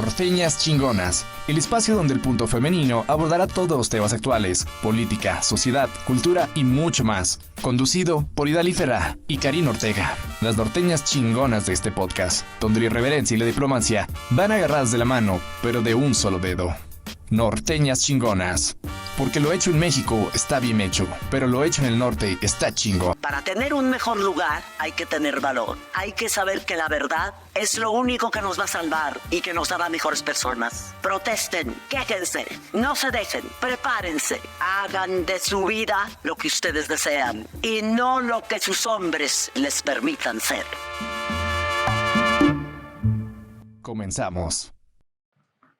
Norteñas Chingonas, el espacio donde el punto femenino abordará todos los temas actuales, política, sociedad, cultura y mucho más. Conducido por Idalí Ferrá y Karina Ortega. Las norteñas chingonas de este podcast, donde la irreverencia y la diplomacia van agarradas de la mano, pero de un solo dedo. Norteñas Chingonas. Porque lo hecho en México está bien hecho, pero lo hecho en el norte está chingo. Para tener un mejor lugar hay que tener valor. Hay que saber que la verdad es lo único que nos va a salvar y que nos hará mejores personas. Protesten, quéjense, no se dejen, prepárense. Hagan de su vida lo que ustedes desean y no lo que sus hombres les permitan ser. Comenzamos.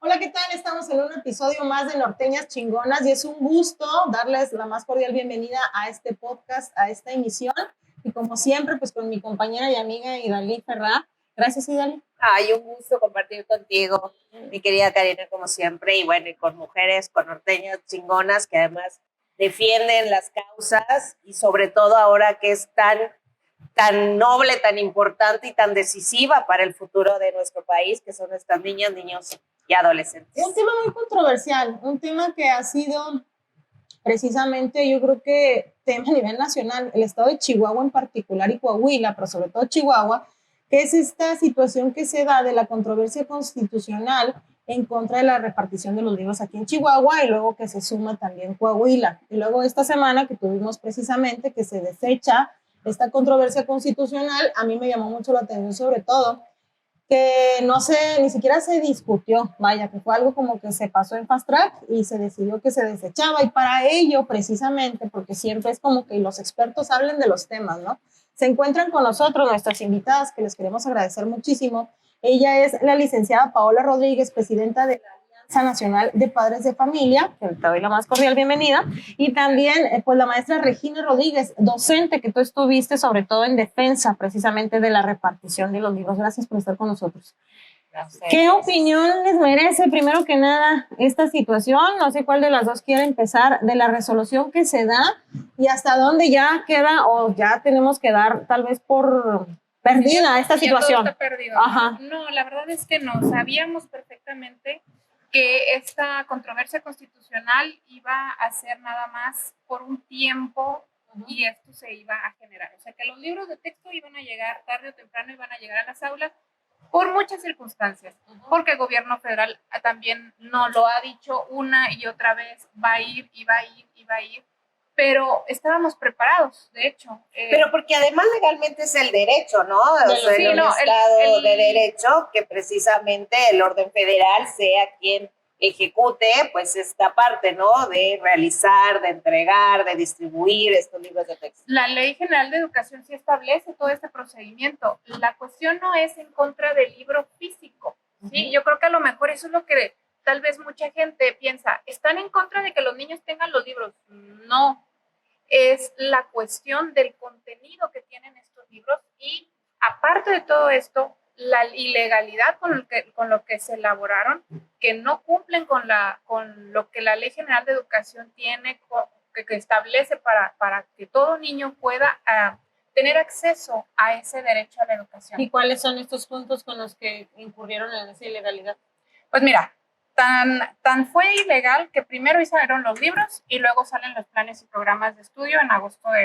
Hola, ¿qué tal? Estamos en un episodio más de Norteñas Chingonas y es un gusto darles la más cordial bienvenida a este podcast, a esta emisión. Y como siempre, pues con mi compañera y amiga Idalí Ferrá. Gracias, Idalí. Ay, un gusto compartir contigo, mi querida Karina, como siempre. Y bueno, y con mujeres, con norteñas chingonas que además defienden las causas y sobre todo ahora que es tan noble, tan importante y tan decisiva para el futuro de nuestro país, que son estas niñas, niños y adolescentes. Es un tema muy controversial, un tema que ha sido precisamente, yo creo que tema a nivel nacional, el estado de Chihuahua en particular y Coahuila, pero sobre todo Chihuahua, que es esta situación que se da de la controversia constitucional en contra de la repartición de los libros aquí en Chihuahua y luego que se suma también Coahuila. Y luego esta semana que tuvimos precisamente que se desecha esta controversia constitucional, a mí me llamó mucho la atención sobre todo que no sé, ni siquiera se discutió, vaya, que fue algo como que se pasó en fast track y se decidió que se desechaba y para ello precisamente, porque siempre es como que los expertos hablen de los temas, ¿no? Se encuentran con nosotros nuestras invitadas que les queremos agradecer muchísimo. Ella es la licenciada Paola Rodríguez, presidenta de la Alianza Nacional de Padres de Familia, que te doy la más cordial bienvenida, y también pues la maestra Regina Rodríguez, docente que tú estuviste sobre todo en defensa precisamente de la repartición de los libros. Gracias por estar con nosotros. Gracias. ¿Qué opinión les merece, primero que nada, esta situación? No sé cuál de las dos quiere empezar, de la resolución que se da y hasta dónde ya queda o ya tenemos que dar tal vez por perdida esta situación. Todo está perdido. Ajá. No, la verdad es que no. Sabíamos perfectamente que esta controversia constitucional iba a ser nada más por un tiempo y esto se iba a generar. O sea, que los libros de texto iban a llegar tarde o temprano, iban a llegar a las aulas por muchas circunstancias, porque el gobierno federal también nos lo ha dicho una y otra vez, va a ir y va a ir y va a ir, pero estábamos preparados, de hecho. Pero porque además legalmente es el derecho, ¿no? O sea, sí, en un estado de derecho que precisamente el orden federal sea quien ejecute pues esta parte, ¿no? De realizar, de entregar, de distribuir estos libros de texto. La Ley General de Educación sí establece todo este procedimiento. La cuestión no es en contra del libro físico, ¿sí? Yo creo que a lo mejor eso es lo que tal vez mucha gente piensa. ¿Están en contra de que los niños tengan los libros? No. Es la cuestión del contenido que tienen estos libros y aparte de todo esto, la ilegalidad con lo que se elaboraron, que no cumplen con lo que la Ley General de Educación tiene, que establece para que todo niño pueda tener acceso a ese derecho a la educación. ¿Y cuáles son estos puntos con los que incurrieron en esa ilegalidad? Pues mira, tan fue ilegal que primero hicieron los libros y luego salen los planes y programas de estudio en agosto de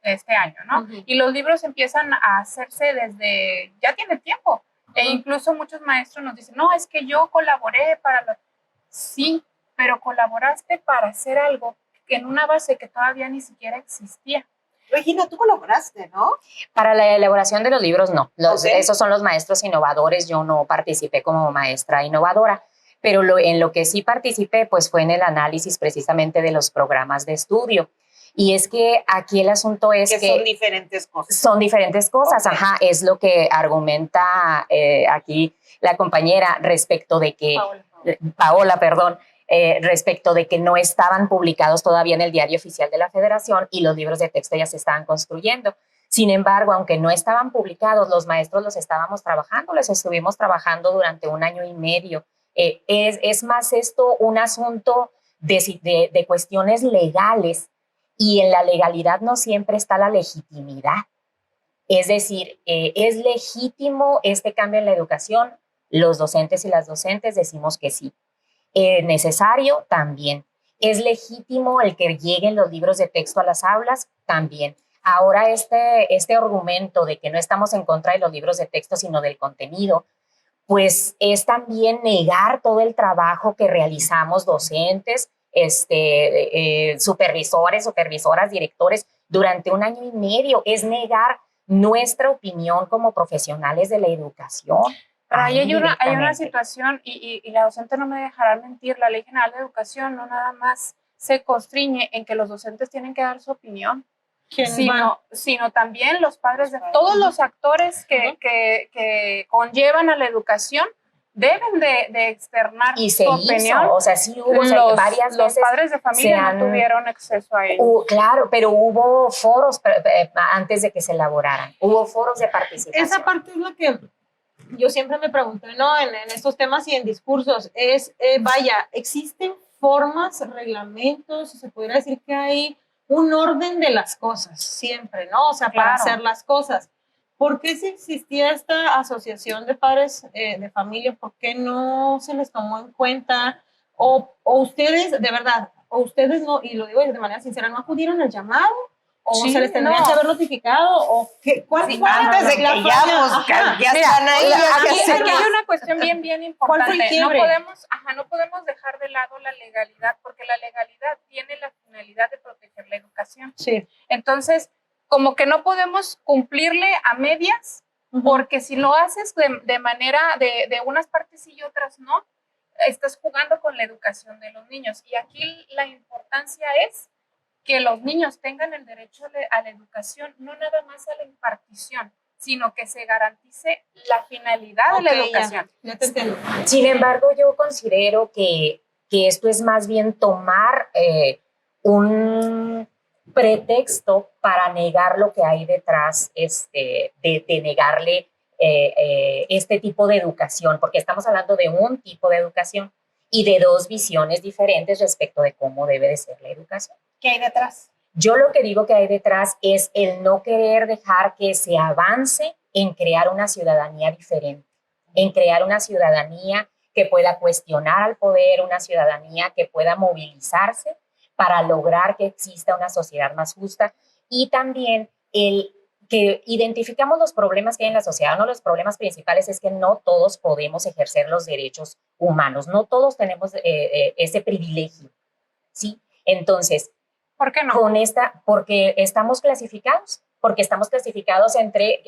este año, ¿no? Y los libros empiezan a hacerse desde, ya tiene tiempo, e incluso muchos maestros nos dicen, no, es que yo colaboré Sí, pero colaboraste para hacer algo en una base que todavía ni siquiera existía. Regina, tú colaboraste, ¿no? Para la elaboración de los libros, no. Esos son los maestros innovadores. Yo no participé como maestra innovadora, pero en lo que sí participé, pues fue en el análisis precisamente de los programas de estudio. Y es que aquí el asunto es que son diferentes cosas. Son diferentes cosas, okay. Ajá, es lo que argumenta aquí la compañera respecto de que, Paola, perdón, respecto de que no estaban publicados todavía en el Diario Oficial de la Federación y los libros de texto ya se estaban construyendo. Sin embargo, aunque no estaban publicados, los maestros los estábamos trabajando, los estuvimos trabajando durante 1 año y medio. Es más esto un asunto de cuestiones legales y en la legalidad no siempre está la legitimidad. Es decir, ¿es legítimo este cambio en la educación? Los docentes y las docentes decimos que sí. ¿Es necesario? También. ¿Es legítimo el que lleguen los libros de texto a las aulas? También. Ahora este argumento de que no estamos en contra de los libros de texto, sino del contenido, pues es también negar todo el trabajo que realizamos docentes, supervisores, supervisoras, directores, durante 1 año y medio. Es negar nuestra opinión como profesionales de la educación. Ahí hay una situación, y la docente no me dejará mentir, la Ley General de Educación no nada más se constriñe en que los docentes tienen que dar su opinión, sino también los padres de todos los actores que conllevan a la educación deben de externar su opinión. O sea, sí hubo varias los veces. Padres de familia no tuvieron acceso a ello. Claro, pero hubo foros antes de que se elaboraran. Hubo foros de participación. Esa parte es lo que yo siempre me pregunté, ¿no? En estos temas y en discursos, vaya, ¿existen formas, reglamentos, se pudiera decir que hay un orden de las cosas siempre, ¿no? O sea, para hacer las cosas. ¿Por qué si existía esta asociación de padres de familia, por qué no se les tomó en cuenta? O ustedes, de verdad, o ustedes no, y lo digo de manera sincera, no acudieron al llamado, o se les tendría que haber notificado, o qué, antes de que ya están ahí. Aquí hay una cuestión bien importante. No podemos dejar de lado la legalidad, porque la legalidad tiene la finalidad de proteger la educación. Sí. Entonces, como que no podemos cumplirle a medias, porque si lo haces de manera de unas partes y otras no, estás jugando con la educación de los niños. Y aquí la importancia es que los niños tengan el derecho a la educación, no nada más a la impartición, sino que se garantice la finalidad de la educación. Ya te entiendo. Sin embargo, yo considero que esto es más bien tomar un pretexto para negar lo que hay detrás de negarle este tipo de educación, porque estamos hablando de un tipo de educación y de dos visiones diferentes respecto de cómo debe de ser la educación. ¿Qué hay detrás? Yo lo que digo que hay detrás es el no querer dejar que se avance en crear una ciudadanía diferente, en crear una ciudadanía que pueda cuestionar al poder, una ciudadanía que pueda movilizarse para lograr que exista una sociedad más justa, y también el que identificamos los problemas que hay en la sociedad. Uno de los problemas principales es que no todos podemos ejercer los derechos humanos, no todos tenemos ese privilegio, ¿sí? Entonces, ¿por qué no? Porque estamos clasificados entre,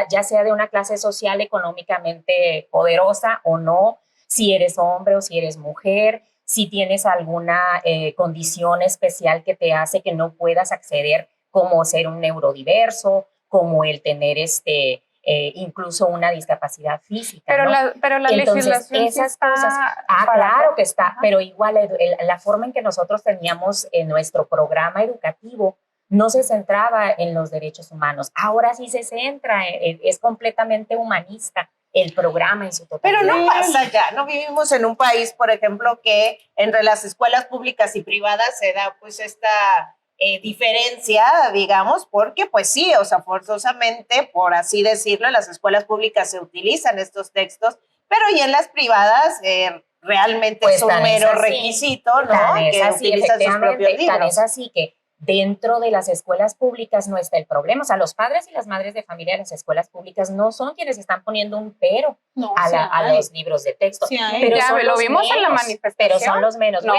ya sea de una clase social económicamente poderosa o no, si eres hombre o si eres mujer, si tienes alguna condición especial que te hace que no puedas acceder, como ser un neurodiverso, como el tener incluso una discapacidad física. Pero ¿no? la Entonces, legislación esas sí está cosas, claro que está, pero igual la forma en que nosotros teníamos en nuestro programa educativo no se centraba en los derechos humanos. Ahora sí se centra, es completamente humanista el programa en su totalidad. Pero no pasa ya, no vivimos en un país, por ejemplo, que entre las escuelas públicas y privadas se da pues esta diferencia, digamos, porque pues sí, o sea, forzosamente, por así decirlo, en las escuelas públicas se utilizan estos textos, pero y en las privadas realmente pues es un mero requisito, ¿no? Que utilizan sus propios libros. Tan es así que dentro de las escuelas públicas no está el problema. O sea, los padres y las madres de familia de las escuelas públicas no son quienes están poniendo un pero a los libros de texto. Sí, pero ya lo vimos en la manifestación. Pero son los menos. No,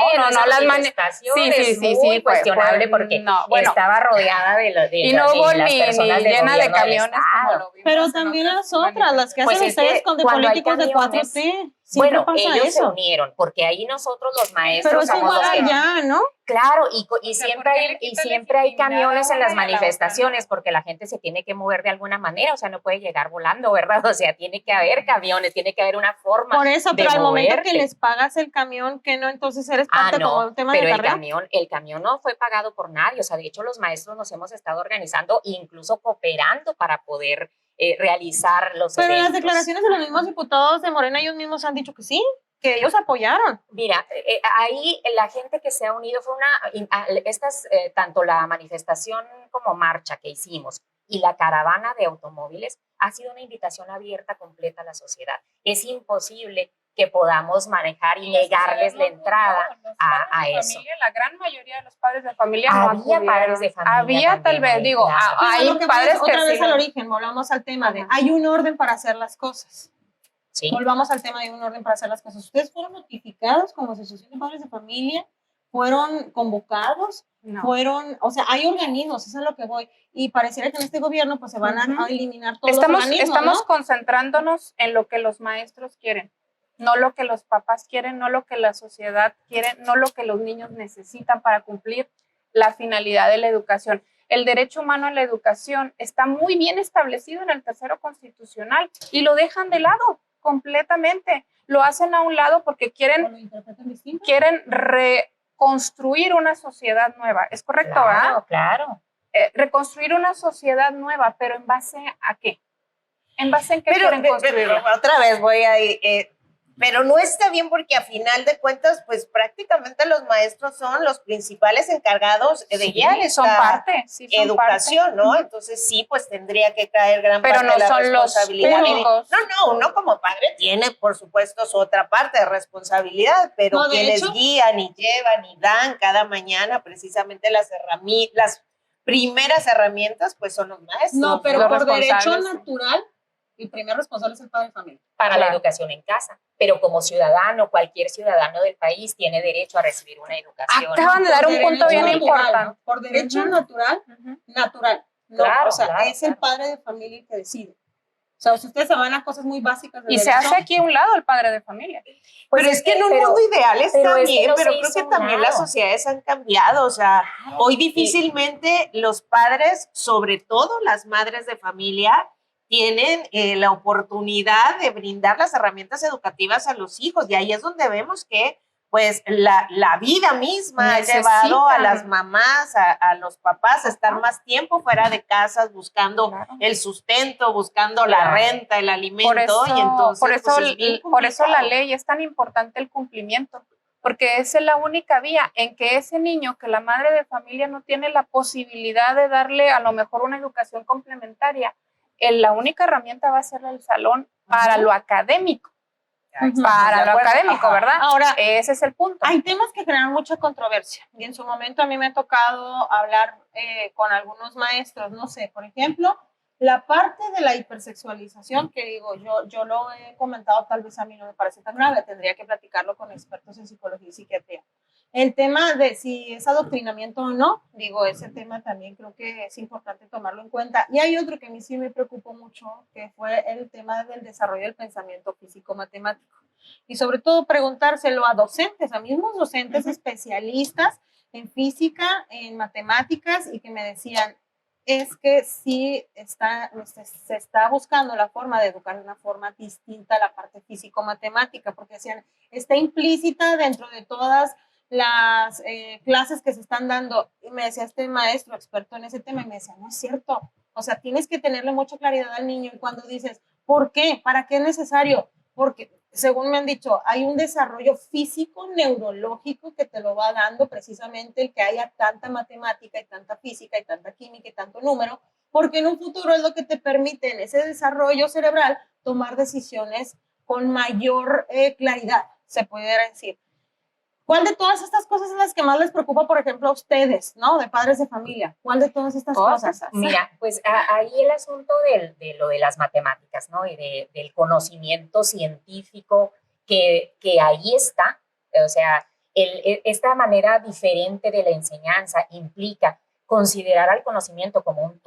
las manifestaciones muy cuestionable porque estaba rodeada y no hubo ni llena de camiones como lo vimos. Pero también las otras, las que hacen ustedes con de políticos de 4T. Bueno, ellos se unieron, porque ahí nosotros los maestros pero somos los que ya, ¿no? Claro, y siempre hay camiones en las manifestaciones, porque la gente se tiene que mover de alguna manera, o sea, no puede llegar volando, ¿verdad? O sea, tiene que haber camiones, tiene que haber una forma. Por eso, pero al moverte. momento que les pagas el camión, que no, entonces eres parte como un tema pero de carrera. el camión no fue pagado por nadie, o sea, de hecho los maestros nos hemos estado organizando, incluso cooperando para poder realizar los Pero eventos. las declaraciones de los mismos diputados de Morena, ellos mismos han dicho que sí, que ellos apoyaron. Mira, ahí la gente que se ha unido fue tanto la manifestación como marcha que hicimos y la caravana de automóviles ha sido una invitación abierta completa a la sociedad. Es imposible que podamos manejar y negarles la entrada a eso. Familia, la gran mayoría de los padres de familia Había no acudieron. padres de familia Había también tal vez, ahí, digo, claro. hay Lo que padres pasa es, que otra vez sí al lo- origen, volvamos al tema de, Ajá. hay un orden para hacer las cosas. Sí. Volvamos al tema de un orden para hacer las cosas. ¿Ustedes fueron notificados como asociación de padres de familia? ¿Fueron convocados? No. Fueron, o sea, hay organismos, eso es a lo que voy. Y pareciera que en este gobierno pues se van a eliminar todos los organismos, Estamos ¿no? concentrándonos en lo que los maestros quieren, no lo que los papás quieren, no lo que la sociedad quiere, no lo que los niños necesitan para cumplir la finalidad de la educación. El derecho humano a la educación está muy bien establecido en el tercero constitucional y lo dejan de lado completamente. Lo hacen a un lado porque ¿O quieren lo interpretan distinto? reconstruir una sociedad nueva. ¿Es correcto, verdad? Claro. Reconstruir una sociedad nueva, pero ¿en base a qué? ¿En base en qué quieren construirla? Otra vez voy a ir, pero no está bien porque a final de cuentas, pues prácticamente los maestros son los principales encargados de guiar Son esta parte, sí, son educación, parte. ¿no? Entonces sí, pues tendría que caer gran Pero parte no de la son los responsabilidad. únicos. No, uno como padre tiene, por supuesto, su otra parte de responsabilidad, pero No, de quienes hecho- guían y llevan y dan cada mañana precisamente las primeras herramientas, pues son los maestros. No, pero Los por derecho responsables, sí. natural, el primer responsable es el padre de familia. Para la Claro. educación en casa. Pero como ciudadano, cualquier ciudadano del país tiene derecho a recibir una educación. Acaban de dar un Por punto derecho bien natural, importante. ¿no? Por derecho Ujú. natural. No, Claro, o sea, claro, es el claro. padre de familia el que decide. O sea, si ustedes se van a cosas muy básicas del Y se derecho, hace aquí a un lado el padre de familia. Pues Pero es que en un pero- mundo ideal está pero es que bien, no pero se creo hizo que a un también las lado. sociedades han cambiado. O sea, hoy difícilmente los padres, sobre todo las madres de familia, tienen la oportunidad de brindar las herramientas educativas a los hijos. Y ahí es donde vemos que pues la vida misma ha llevado a las mamás, a los papás a estar más tiempo fuera de casas buscando Claro. el sustento, buscando la Claro. renta, el alimento. Por eso, y entonces, por eso, pues, es bien por eso la complicado. ley es tan importante el cumplimiento, porque esa es la única vía en que ese niño que la madre de familia no tiene la posibilidad de darle a lo mejor una educación complementaria, la única herramienta va a ser el salón para lo académico, para lo académico, ¿verdad? Ahora, Ese es el punto. hay temas que generan mucha controversia. Y en su momento a mí me ha tocado hablar con algunos maestros, no sé, por ejemplo, la parte de la hipersexualización, que digo, yo lo he comentado, tal vez a mí no me parece tan grave, tendría que platicarlo con expertos en psicología y psiquiatría. El tema de si es adoctrinamiento o no, digo, ese tema también creo que es importante tomarlo en cuenta. Y hay otro que a mí sí me preocupó mucho, que fue el tema del desarrollo del pensamiento físico-matemático. Y sobre todo preguntárselo a docentes, a mismos docentes especialistas en física, en matemáticas, y que me decían, es que sí se está buscando la forma de educar de una forma distinta a la parte físico-matemática, porque decían, está implícita dentro de todas las clases que se están dando. Y me decía este maestro experto en ese tema, y me decía, no es cierto. O sea, tienes que tenerle mucha claridad al niño. Y cuando dices, ¿por qué? ¿Para qué es necesario? Porque, según me han dicho, hay un desarrollo físico, neurológico que te lo va dando precisamente el que haya tanta matemática y tanta física y tanta química y tanto número, porque en un futuro es lo que te permite en ese desarrollo cerebral tomar decisiones con mayor claridad, se pudiera decir. ¿Cuál de todas estas cosas es las que más les preocupa, por ejemplo, a ustedes, ¿no? De padres de familia. ¿Cuál de todas estas cosas? Mira, pues ahí el asunto de lo de las matemáticas, ¿no? Y del conocimiento científico que ahí está. O sea, esta manera diferente de la enseñanza implica considerar al conocimiento como un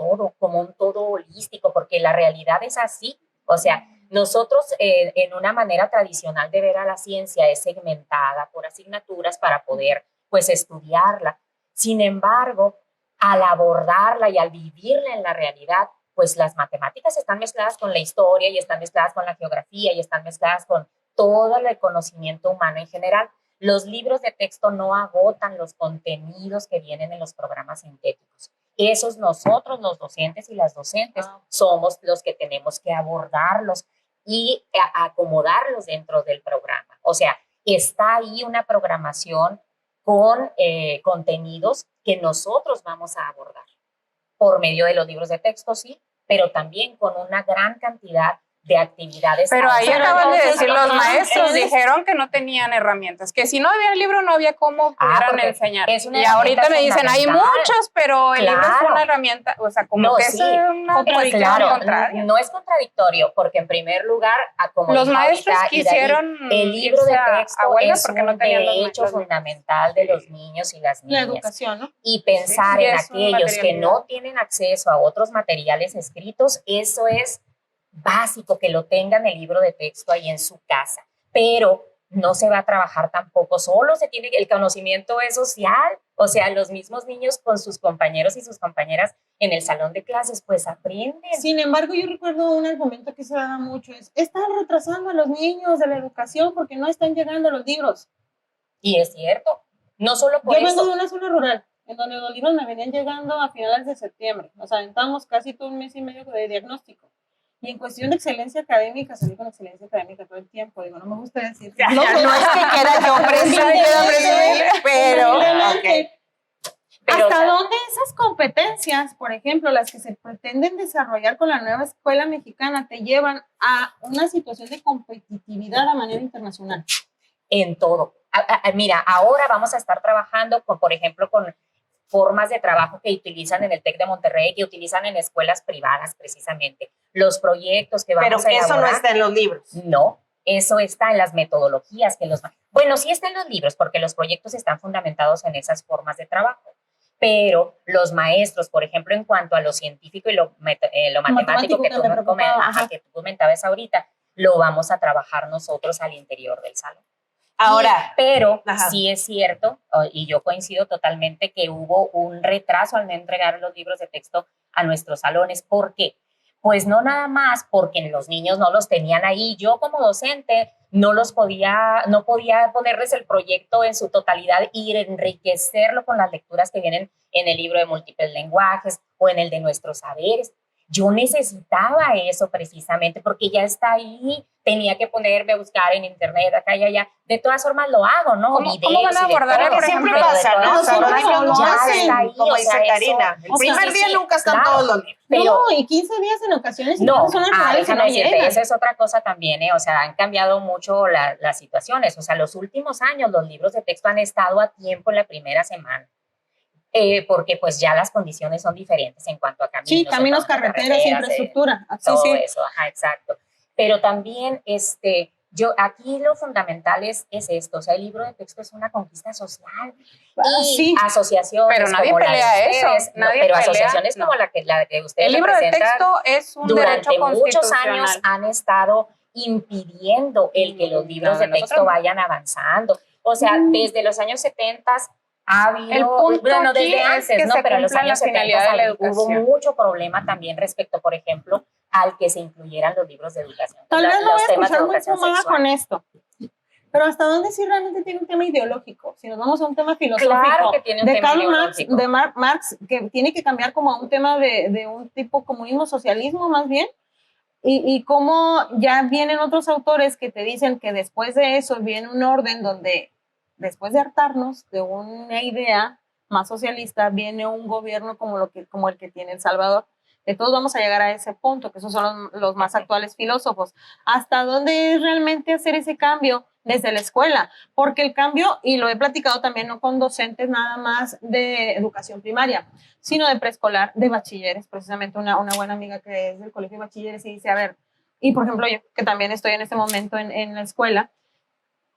todo holístico, porque la realidad es así. O sea, nosotros en una manera tradicional de ver a la ciencia es segmentada por asignaturas para poder pues estudiarla. Sin embargo, al abordarla y al vivirla en la realidad, pues las matemáticas están mezcladas con la historia y están mezcladas con la geografía y están mezcladas con todo el conocimiento humano en general. Los libros de texto no agotan los contenidos que vienen en los programas sintéticos. Esos nosotros, los docentes y las docentes, somos los que tenemos que abordarlos y acomodarlos dentro del programa. O sea, está ahí una programación con contenidos que nosotros vamos a abordar. por medio de los libros de texto, sí, pero también con una gran cantidad de actividades. Pero ahí acaban de decir, los maestros es- dijeron que no tenían herramientas, que si no había el libro no había cómo pudieran porque enseñar. es una Y ahorita me herramienta dicen, hay fundamental. muchos, pero el libro es Claro. una herramienta, o sea, como No, que sí. es una contradicción Claro, contraria. no es contradictorio, porque en primer lugar, como Los dijo maestros ahorita Idalit, quisieron el libro de irse a texto huelga es porque un no tenían los derecho libros. fundamental de los niños y las La niñas. educación, ¿no? Y pensar Sí, en es un aquellos que material no tienen acceso a otros materiales escritos, eso es básico, que lo tengan el libro de texto ahí en su casa. Pero no se va a trabajar tampoco solo, el conocimiento es social, o sea, los mismos niños con sus compañeros y sus compañeras en el salón de clases, pues aprenden. Sin embargo, yo recuerdo un argumento que se da mucho, están retrasando a los niños de la educación porque no están llegando los libros. Y es cierto, no solo por Yo vengo eso. de una zona rural, en donde los libros me venían llegando a finales de septiembre. Nos aventamos casi todo un mes y medio de diagnóstico. Y en cuestión de excelencia académica, salí con excelencia académica todo el tiempo. Digo, no me gusta decir. Ya, no es que quiera yo presumir, pero... Humildemente. Pero, ¿Hasta o sea, dónde esas competencias, por ejemplo, las que se pretenden desarrollar con la nueva escuela mexicana, te llevan a una situación de competitividad a manera internacional? en todo. Mira, ahora vamos a estar trabajando, por ejemplo, con formas de trabajo que utilizan en el TEC de Monterrey, que utilizan en escuelas privadas precisamente. Los proyectos que Pero vamos a eso no elaborar. está en los libros. No, eso está en las metodologías que bueno, sí está en los libros porque los proyectos están fundamentados en esas formas de trabajo, pero los maestros, por ejemplo, en cuanto a lo científico y lo matemático que que me preocupaba, ajá. que tú comentabas ahorita, lo vamos a trabajar nosotros al interior del salón. Ahora, Pero ajá. sí es cierto, y yo coincido totalmente, que hubo un retraso al no entregar los libros de texto a nuestros salones. ¿Por qué? Pues no nada más porque los niños no los tenían ahí. Yo como docente no podía ponerles el proyecto en su totalidad y enriquecerlo con las lecturas que vienen en el libro de múltiples lenguajes o en el de nuestros saberes. Yo necesitaba eso precisamente porque ya está ahí, tenía que ponerme a buscar en internet, acá y allá. De todas formas lo hago, ¿no? ¿Cómo van a abordar, por siempre ejemplo, pasa, ¿no? O sea, los libros no ya hacen, está ahí, como o dice sea, eso- Karina. El o sea, primer día sí, nunca están claro. todos los libros. Pero, No, y 15 días en ocasiones y no, todas son naturales y déjame no decirte, llegan. esa es otra cosa también, o sea, han cambiado mucho las situaciones. O sea, los últimos años los libros de texto han estado a tiempo en la primera semana. Porque pues ya las condiciones son diferentes en cuanto a caminos. Sí, caminos, en cuanto a carreteras, infraestructura. Sí, todo sí. eso, ajá, exacto. Pero también, aquí lo fundamental es esto, o sea, el libro de texto es una conquista social. Y Sí. asociaciones Pero nadie como la de pelea eso, ustedes, nadie pero pelea, asociaciones no. como la que ustedes El libro de representan, texto es un derecho durante muchos constitucional. años han estado impidiendo el que los libros No, de de texto nosotros no. vayan avanzando. O sea, desde los años 70 ha habido, El punto bueno, aquí desde es antes, que ¿no? se Pero en los cumpla la años 70 finalidad de la hubo educación. mucho problema también respecto, por ejemplo, al que se incluyeran los libros de educación. Tal vez lo voy a temas de escuchar muy educación fumada sexual. con esto. Pero ¿hasta dónde sí realmente tiene un tema ideológico? Si nos vamos a un tema filosófico. Claro que tiene un de tema Karl Marx, ideológico. de Marx, que tiene que cambiar como a un tema de un tipo comunismo-socialismo más bien. Y cómo ya vienen otros autores que te dicen que después de eso viene un orden donde, después de hartarnos de una idea más socialista, viene un gobierno como el que tiene El Salvador. Que todos vamos a llegar a ese punto, que esos son los más actuales filósofos. ¿Hasta dónde es realmente hacer ese cambio desde la escuela? Porque el cambio, y lo he platicado también no con docentes nada más de educación primaria, sino de preescolar, de bachilleres, precisamente una buena amiga que es del colegio de bachilleres y dice, a ver, y por ejemplo yo, que también estoy en este momento en la escuela,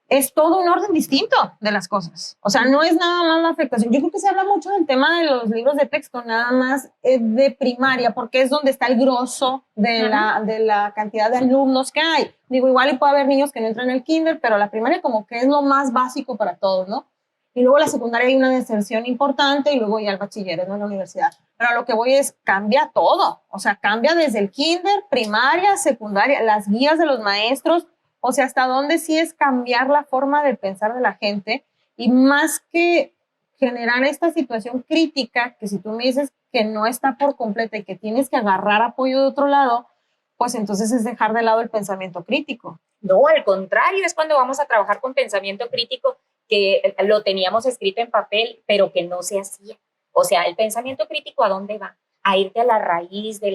es todo un orden distinto de las cosas. O sea, no es nada más la afectación. Yo creo que se habla mucho del tema de los libros de texto, nada más de primaria, porque es donde está el grosso de la cantidad de alumnos que hay. Digo, igual y puede haber niños que no entran en el kinder, pero la primaria como que es lo más básico para todos, ¿no? Y luego la secundaria hay una deserción importante y luego ya el bachiller, ¿no? La universidad. Pero a lo que voy es, cambia todo. O sea, cambia desde el kinder, primaria, secundaria, las guías de los maestros. O sea, hasta dónde sí es cambiar la forma de pensar de la gente y más que generar esta situación crítica, que si tú me dices que no está por completa y que tienes que agarrar apoyo de otro lado, pues entonces es dejar de lado el pensamiento crítico. No, al contrario, es cuando vamos a trabajar con pensamiento crítico que lo teníamos escrito en papel, pero que no se hacía. O sea, el pensamiento crítico, ¿a dónde va? a irte a la raíz de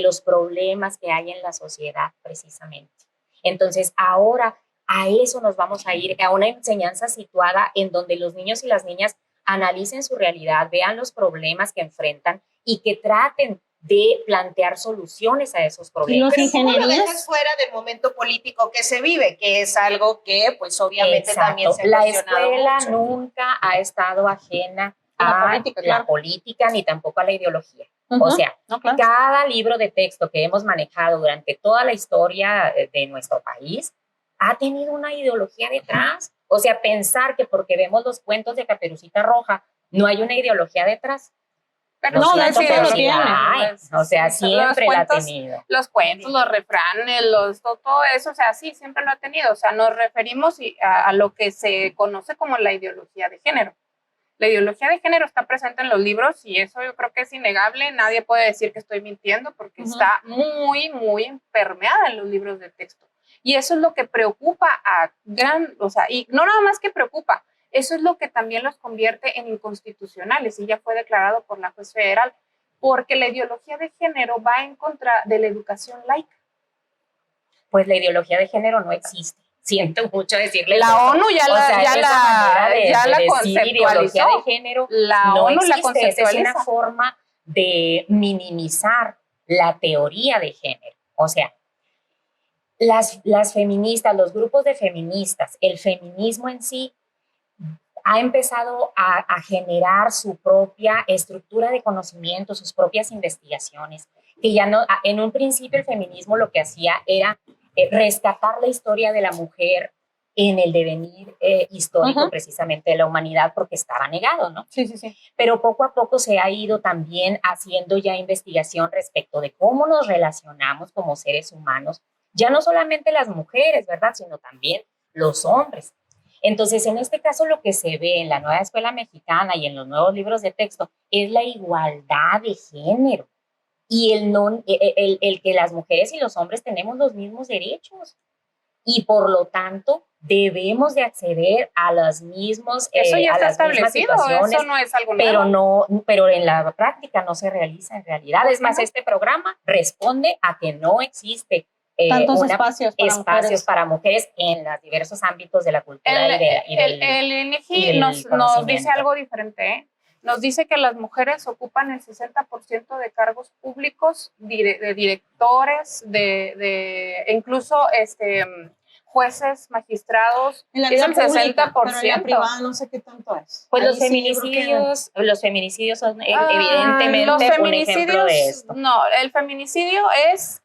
los problemas que hay en la sociedad, precisamente. Entonces, ahora a eso nos vamos a ir, a una enseñanza situada en donde los niños y las niñas analicen su realidad, vean los problemas que enfrentan y que traten de plantear soluciones a esos problemas. Los ¿Cómo lo ingenierías? dejas fuera del momento político que se vive? Que es algo que, pues, obviamente Exacto. también se ha La cuestionado escuela mucho. nunca ha estado ajena A la a política, la claro. política ni tampoco a la ideología. Ujú. O sea, No, claro. cada libro de texto que hemos manejado durante toda la historia de nuestro país ha tenido una ideología detrás. O sea, pensar que porque vemos los cuentos de Caperucita Roja no hay una ideología detrás. Pero No, sí, de siento, hecho, pero lo sí tiene. la hay. O sea, siempre la ha tenido. Los cuentos, los refranes, todo eso, o sea, sí, siempre lo ha tenido. O sea, nos referimos a lo que se conoce como la ideología de género. La ideología de género está presente en los libros y eso yo creo que es innegable. Nadie puede decir que estoy mintiendo porque está muy, muy permeada en los libros de texto. Y eso es lo que preocupa o sea, y no nada más que preocupa, eso es lo que también los convierte en inconstitucionales y ya fue declarado por la juez federal, porque la ideología de género va en contra de la educación laica. Pues la ideología de género no existe. Siento mucho decirle. La ONU ya la decir conceptualizó. ideología de género La no ONU la existe. conceptualiza. Es una forma de minimizar la teoría de género. O sea, las feministas, los grupos de feministas, el feminismo en sí ha empezado a generar su propia estructura de conocimiento, sus propias investigaciones, que ya no, en un principio el feminismo lo que hacía era rescatar la historia de la mujer en el devenir histórico precisamente de la humanidad porque estaba negado, ¿no? Sí, sí, sí. Pero poco a poco se ha ido también haciendo ya investigación respecto de cómo nos relacionamos como seres humanos, ya no solamente las mujeres, ¿verdad? Sino también los hombres. Entonces, en este caso, lo que se ve en la nueva escuela mexicana y en los nuevos libros de texto es la igualdad de género y el que las mujeres y los hombres tenemos los mismos derechos y por lo tanto debemos de acceder a los mismos eso ya a está las mismas establecido, situaciones, eso no es algo nuevo. pero en la práctica no se realiza en realidad. Es más, este programa responde a que no existe tantos espacios para mujeres en los diversos ámbitos de la cultura el INEGI nos dice algo diferente, ¿eh? Nos dice que las mujeres ocupan el 60% de cargos públicos, de directores, incluso jueces, magistrados. En la es vida el pública, 60%. pero en la privada no sé qué tanto es. Pues Ahí los feminicidios son evidentemente un ejemplo de esto. No, el feminicidio es,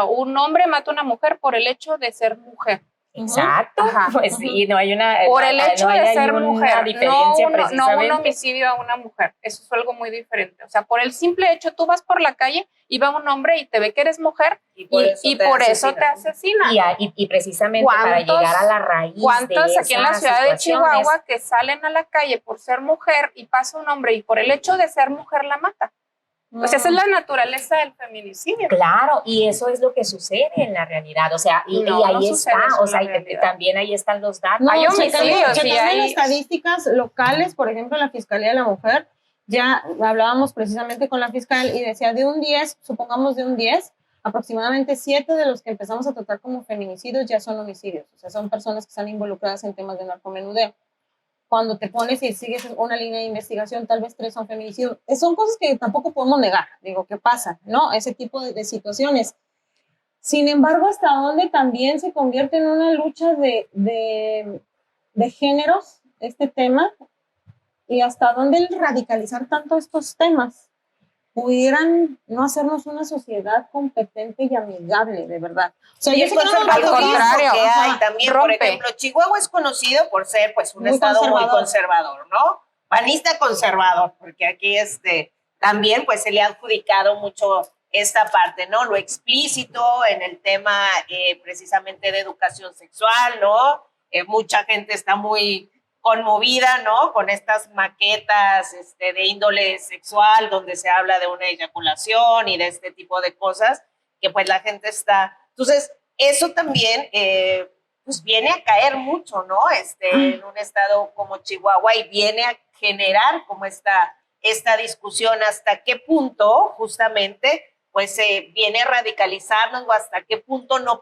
un hombre mata a una mujer por el hecho de ser mujer. Exacto, pues sí, no hay una por el hecho de ser mujer, diferencia no un homicidio a una mujer, eso es algo muy diferente. O sea, por el simple hecho, tú vas por la calle y va un hombre y te ve que eres mujer y por eso te asesina. Y precisamente para llegar a la raíz de ¿cuántos aquí en la ciudad de Chihuahua que salen a la calle por ser mujer y pasa un hombre y por el hecho de ser mujer la mata? Pues esa es la naturaleza del feminicidio. Claro, y eso es lo que sucede en la realidad, o sea, y ahí está, o sea, también ahí están los datos. No, hay homicidios, checando estadísticas locales, por ejemplo, la Fiscalía de la Mujer, ya hablábamos precisamente con la fiscal y decía de un 10, supongamos de un 10, aproximadamente 7 de los que empezamos a tratar como feminicidios ya son homicidios, o sea, son personas que están involucradas en temas de narcomenudeo. Cuando te pones y sigues una línea de investigación, tal vez 3 son feminicidios. Son cosas que tampoco podemos negar, digo, que pasan, ¿no? Ese tipo de situaciones. Sin embargo, hasta dónde también se convierte en una lucha de géneros este tema y hasta dónde el radicalizar tanto estos temas pudieran no hacernos una sociedad competente y amigable, de verdad. O sea, yo sé que no al contrario, que hay también, por ejemplo, Chihuahua es conocido por ser pues un estado muy conservador, ¿no? Panista conservador, porque aquí también pues se le ha adjudicado mucho esta parte, ¿no? Lo explícito en el tema precisamente de educación sexual, ¿no? Mucha gente está muy conmovida, ¿no? Con estas maquetas de índole sexual donde se habla de una eyaculación y de este tipo de cosas que pues la gente está... Entonces, eso también pues viene a caer mucho, ¿no? En un estado como Chihuahua y viene a generar como esta esta discusión, hasta qué punto justamente pues se viene a radicalizarnos o hasta qué punto no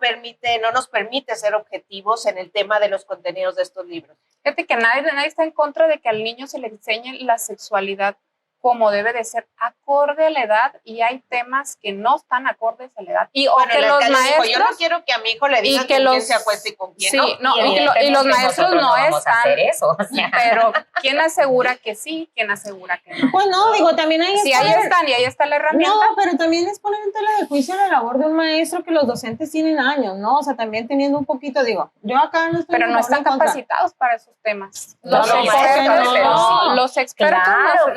nos permite ser objetivos en el tema de los contenidos de estos libros. Fíjate que nadie está en contra de que al niño se le enseñe la sexualidad como debe de ser, acorde a la edad, y hay temas que no están acordes a la edad. Y o que los maestros... Yo no quiero que a mi hijo le digan con quién se acueste y con quién sí, no. Y los maestros no están... hacer eso, o sea. Pero ¿quién asegura que sí? ¿Quién asegura que no? Pues no, digo, también hay... Sí, ahí están, y ahí está la herramienta. No, pero también es poner en tela de juicio la labor de un maestro, que los docentes tienen años, ¿no? O sea, también teniendo un poquito, digo, yo acá no estoy... Pero no están capacitados para esos temas. Los expertos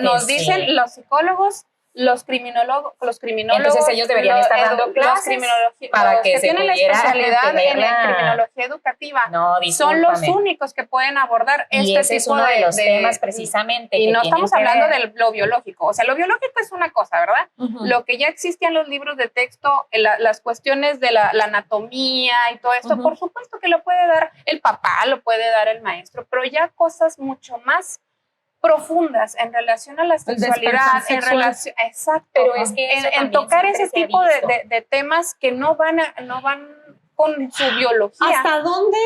nos dicen, los psicólogos, los criminólogos, entonces ellos deberían estar dando clases para que se tienen la pudiera especialidad en la criminología educativa. No, son los únicos que pueden abordar y este ese tipo es uno de los temas precisamente. Y que no estamos tienen que hablando ver. de lo biológico. O sea, lo biológico es una cosa, ¿verdad? Lo que ya existía en los libros de texto, las cuestiones de la anatomía y todo esto, por supuesto que lo puede dar el papá, lo puede dar el maestro, pero ya cosas mucho más profundas en relación a la sexualidad, en relación, exacto, pero es que en tocar ese tipo de temas que no van con su biología. ¿Hasta dónde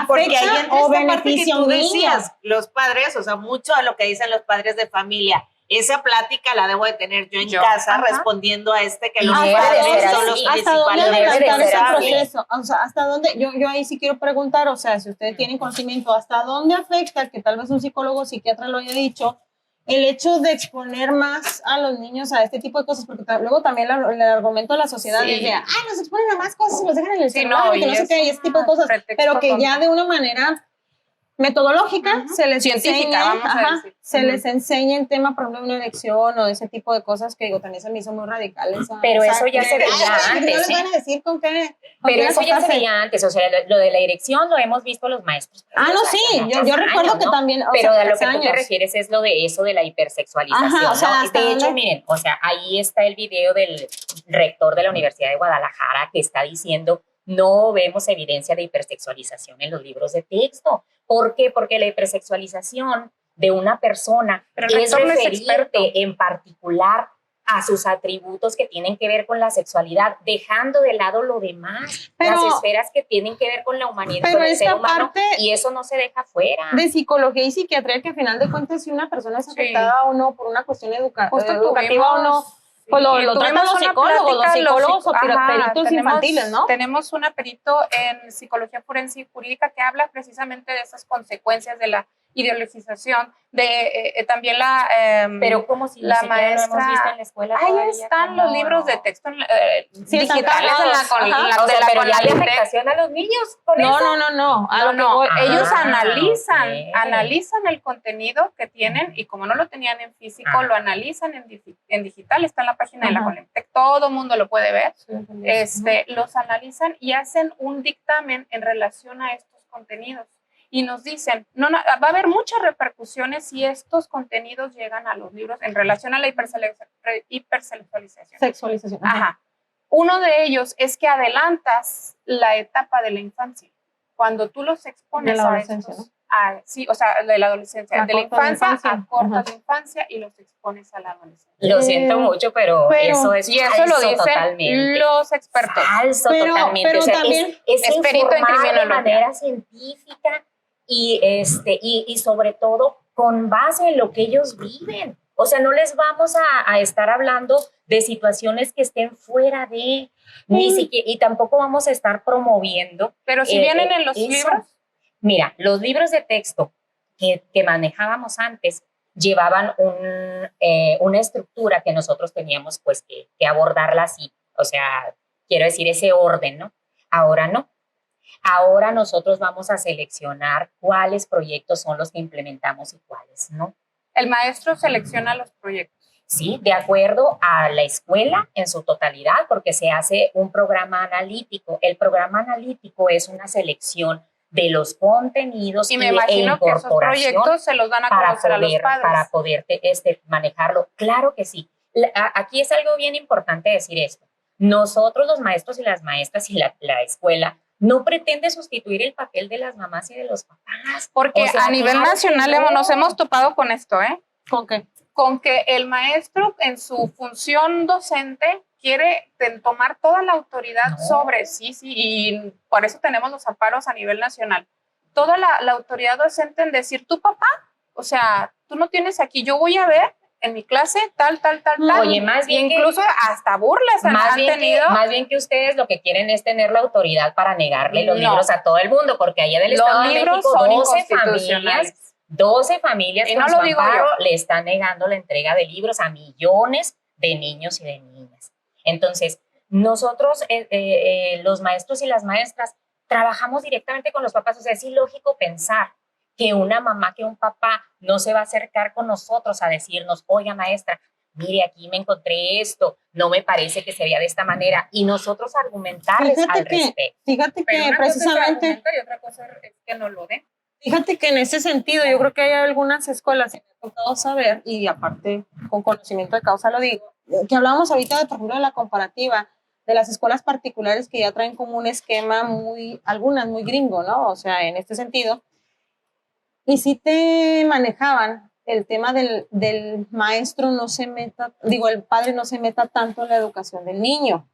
porque ahí afecta entra o esta parte que beneficia a tú un niño? decías, los padres, o sea, mucho de lo que dicen los padres de familia, esa plática la debo de tener yo en casa, respondiendo a que los padres son los ¿Hasta dónde principales adelantar ese responsables? proceso? O sea, ¿hasta dónde? Yo ahí sí quiero preguntar, o sea, si ustedes tienen conocimiento, ¿hasta dónde afecta, que tal vez un psicólogo o psiquiatra lo haya dicho, el hecho de exponer más a los niños a este tipo de cosas? Porque luego también el argumento de la sociedad es de, nos exponen a más cosas y los dejan en el celular, que no sé qué, y ese tipo de cosas, pero que ya de una manera metodológica se les científica, enseña, vamos a decir. se les enseña el tema, por ejemplo, de una elección o de ese tipo de cosas, que digo, también se me hizo muy radicales. Pero eso ya se veía antes. No les van a decir con qué. Pero eso ya se veía antes, o sea, lo de la erección lo hemos visto los maestros. No, sí, yo recuerdo que también. Pero a lo que tú te refieres es lo de eso de la hipersexualización. Ajá, o sea, ¿no? De hecho, miren, o sea, ahí está el video del rector de la Universidad de Guadalajara que está diciendo: no vemos evidencia de hipersexualización en los libros de texto. ¿Por qué? Porque la hipersexualización de una persona es referirte en particular a sus atributos que tienen que ver con la sexualidad, dejando de lado lo demás, las esferas que tienen que ver con la humanidad, con el ser humano, y eso no se deja fuera. De psicología y psiquiatría, que al final de cuentas, si una persona es afectada o no por una cuestión educativa o no, pues lo tratan los psicólogos o peritos infantiles, ¿no? Tenemos un perito en psicología forense y jurídica que habla precisamente de esas consecuencias de la ideologización, de también la pero como si la maestra lo hemos visto en la escuela ahí están los libros de texto digitales pero ya hay afectación a los niños con eso. No, ellos analizan el contenido que tienen, y como no lo tenían en físico, lo analizan en digital, está en la página de la Conectec, todo mundo lo puede ver, los analizan y hacen un dictamen en relación a estos contenidos. Y nos dicen, va a haber muchas repercusiones si estos contenidos llegan a los libros en relación a la hipersexualización. Sexualización. Ajá. Uno de ellos es que adelantas la etapa de la infancia. Cuando tú los expones a estos, sí, o sea, de la adolescencia, de la infancia, acortas la infancia y los expones a la adolescencia. Lo siento mucho, pero eso es y eso falso lo dicen totalmente. Los expertos. Falso totalmente. Pero o sea, también es perito en informar de criminología. manera científica y sobre todo con base en lo que ellos viven. O sea, no les vamos a estar hablando de situaciones que estén fuera de, ni siquiera, y tampoco vamos a estar promoviendo. Pero si vienen en los libros. Mira, los libros de texto que manejábamos antes llevaban una estructura que nosotros teníamos pues que abordarla así. O sea, quiero decir, ese orden, ¿no? Ahora no. Ahora nosotros vamos a seleccionar cuáles proyectos son los que implementamos y cuáles no. El maestro selecciona los proyectos. Sí, de acuerdo a la escuela en su totalidad, porque se hace un programa analítico. El programa analítico es una selección de los contenidos y me imagino que esos proyectos se los dan a conocer a los padres. Para poder manejarlo. Claro que sí. Aquí es algo bien importante decir esto. Nosotros, los maestros y las maestras y la escuela, no pretende sustituir el papel de las mamás y de los papás. Porque a nivel nacional nos hemos topado con esto, ¿eh? ¿Con qué? con que el maestro en su función docente quiere tomar toda la autoridad sobre sí, y por eso tenemos los amparos a nivel nacional. Toda la autoridad docente en decir, tu papá, o sea, tú no tienes aquí, yo voy a ver en mi clase tal. Oye, más bien incluso hasta burlas han tenido. Más bien que ustedes lo que quieren es tener la autoridad para negarle los libros a todo el mundo, porque allá del Estado de México 12 familias y con no su lo digo amparo yo, le están negando la entrega de libros a millones de niños y de niñas. Entonces, nosotros, los maestros y las maestras, trabajamos directamente con los papás. O sea, es ilógico pensar que una mamá, que un papá no se va a acercar con nosotros a decirnos, oiga maestra, mire, aquí me encontré esto, no me parece que se vea de esta manera, y nosotros argumentarles al respecto. Fíjate pero que una precisamente... cosa es y otra cosa es que no lo den. Fíjate que en ese sentido yo creo que hay algunas escuelas que me ha tocado saber, y aparte con conocimiento de causa lo digo, que hablábamos ahorita de, por ejemplo, de la comparativa de las escuelas particulares que ya traen como un esquema algunas muy gringo, ¿no? O sea, en este sentido. Y sí te manejaban el tema del maestro no se meta, el padre no se meta tanto en la educación del niño.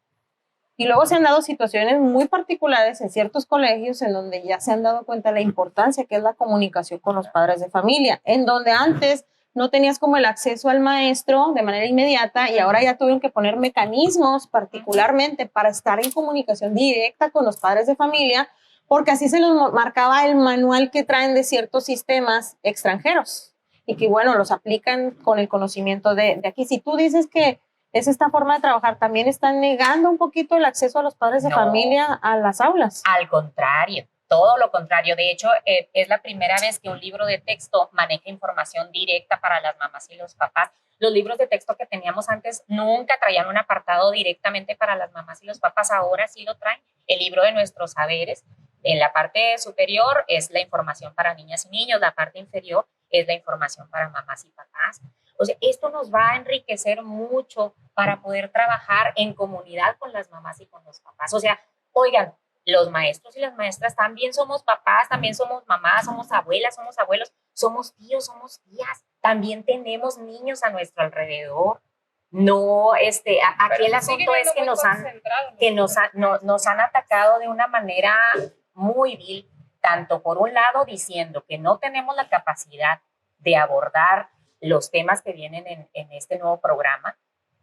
Y luego se han dado situaciones muy particulares en ciertos colegios en donde ya se han dado cuenta de la importancia que es la comunicación con los padres de familia, en donde antes no tenías como el acceso al maestro de manera inmediata y ahora ya tuvieron que poner mecanismos particularmente para estar en comunicación directa con los padres de familia, porque así se los marcaba el manual que traen de ciertos sistemas extranjeros y que, bueno, los aplican con el conocimiento de aquí. Si tú dices que es esta forma de trabajar, también están negando un poquito el acceso a los padres de familia a las aulas. Al contrario, todo lo contrario. De hecho, es la primera vez que un libro de texto maneja información directa para las mamás y los papás. Los libros de texto que teníamos antes nunca traían un apartado directamente para las mamás y los papás, ahora sí lo traen. El libro de nuestros saberes, en la parte superior es la información para niñas y niños, la parte inferior es la información para mamás y papás. O sea, esto nos va a enriquecer mucho para poder trabajar en comunidad con las mamás y con los papás. O sea, oigan, los maestros y las maestras también somos papás, también somos mamás, somos abuelas, somos abuelos, somos tíos, somos tías. También tenemos niños a nuestro alrededor. No, aquí el asunto es que nos han atacado de una manera muy vil, tanto por un lado diciendo que no tenemos la capacidad de abordar los temas que vienen en este nuevo programa,